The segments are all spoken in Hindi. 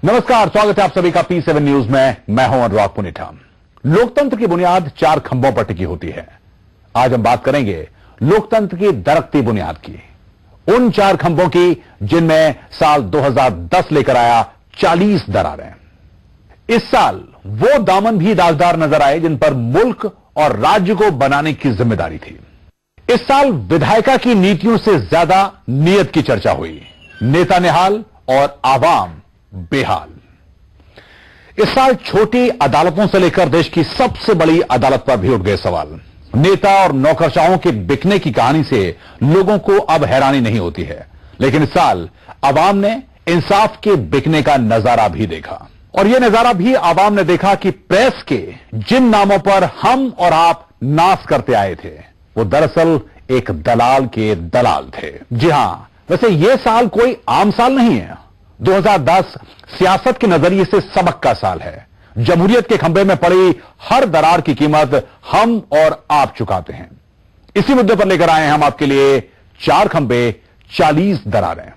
नमस्कार, स्वागत है आप सभी का P7 न्यूज में। मैं हूं अनुराग पुनेठा। लोकतंत्र की बुनियाद 4 खंभों पर टिकी होती है। आज हम बात करेंगे लोकतंत्र की दरकती बुनियाद की, उन 4 खंभों की जिनमें साल 2010 लेकर आया 40 दरारें। इस साल वो दामन भी दागदार नजर आए जिन पर मुल्क और राज्य को बनाने की जिम्मेदारी थी। इस साल विधायिका की नीतियों से ज्यादा नीयत की चर्चा हुई। नेता निहाल और आवाम बेहाल। इस साल छोटी अदालतों से लेकर देश की सबसे बड़ी अदालत पर भी उठ गए सवाल। नेता और नौकरशाहों के बिकने की कहानी से लोगों को अब हैरानी नहीं होती है, लेकिन इस साल आवाम ने इंसाफ के बिकने का नजारा भी देखा। और यह नजारा भी आवाम ने देखा कि प्रेस के जिन नामों पर हम और आप नाश करते आए थे, वो दरअसल एक दलाल के दलाल थे। जी हां, वैसे यह साल कोई आम साल नहीं है। 2010 सियासत के नजरिए से सबक का साल है। जमहूरियत के खंभे में पड़ी हर दरार की कीमत हम और आप चुकाते हैं। इसी मुद्दे पर लेकर आए हैं हम आपके लिए 4 खंभे 40 दरारें।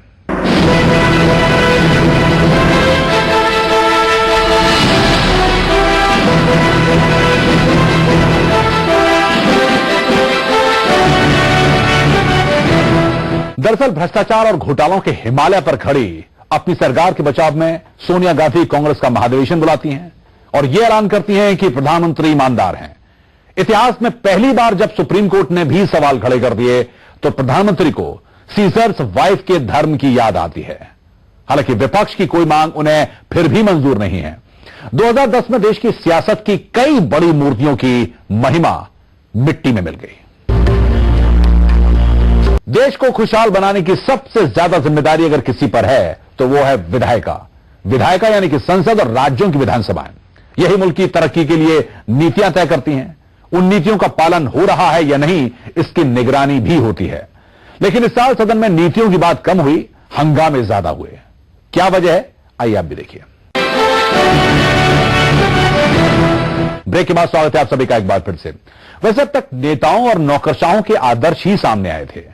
दरअसल भ्रष्टाचार और घोटालों के हिमालय पर खड़ी अपनी सरकार के बचाव में सोनिया गांधी कांग्रेस का महाधिवेशन बुलाती हैं और यह ऐलान करती हैं कि प्रधानमंत्री ईमानदार हैं। इतिहास में पहली बार जब सुप्रीम कोर्ट ने भी सवाल खड़े कर दिए तो प्रधानमंत्री को सीजर्स वाइफ के धर्म की याद आती है। हालांकि विपक्ष की कोई मांग उन्हें फिर भी मंजूर नहीं है। 2010 में देश की सियासत की कई बड़ी मूर्तियों की महिमा मिट्टी में मिल गई। देश को खुशहाल बनाने की सबसे ज्यादा जिम्मेदारी अगर किसी पर है तो वो है विधायिका। विधायिका यानी कि संसद और राज्यों की विधानसभाएं। यही मुल्क की तरक्की के लिए नीतियां तय करती हैं। उन नीतियों का पालन हो रहा है या नहीं, इसकी निगरानी भी होती है। लेकिन इस साल सदन में नीतियों की बात कम हुई, हंगामे ज्यादा हुए। क्या वजह है, आइए आप भी देखिए। ब्रेक के बाद स्वागत है आप सभी का एक बार फिर से। वैसे अब तक नेताओं और नौकरशाहों के आदर्श ही सामने आए थे।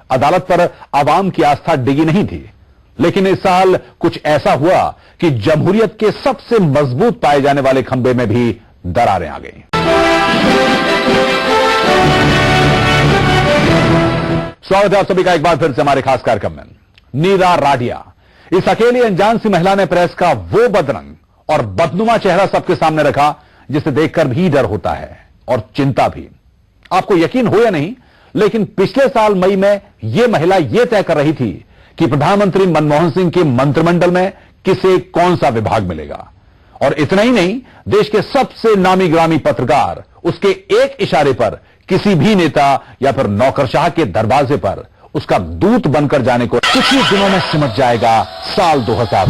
अदालत पर आवाम की आस्था डिगी नहीं थी। लेकिन इस साल कुछ ऐसा हुआ कि जमहूरियत के सबसे मजबूत पाए जाने वाले खंभे में भी दरारें आ गईं। स्वागत है आप सभी का एक बार फिर से हमारे खास कार्यक्रम में। नीरा राडिया, इस अकेली अनजान सी महिला ने प्रेस का वो बदरंग और बदनुमा चेहरा सबके सामने रखा जिसे देखकर भी डर होता है और चिंता भी। आपको यकीन हो या नहीं, लेकिन पिछले साल मई में यह महिला यह तय कर रही थी कि प्रधानमंत्री मनमोहन सिंह के मंत्रिमंडल में किसे कौन सा विभाग मिलेगा। और इतना ही नहीं, देश के सबसे नामी ग्रामी पत्रकार उसके एक इशारे पर किसी भी नेता या फिर नौकरशाह के दरवाजे पर उसका दूत बनकर जाने को कुछ ही दिनों में समझ जाएगा साल 2010।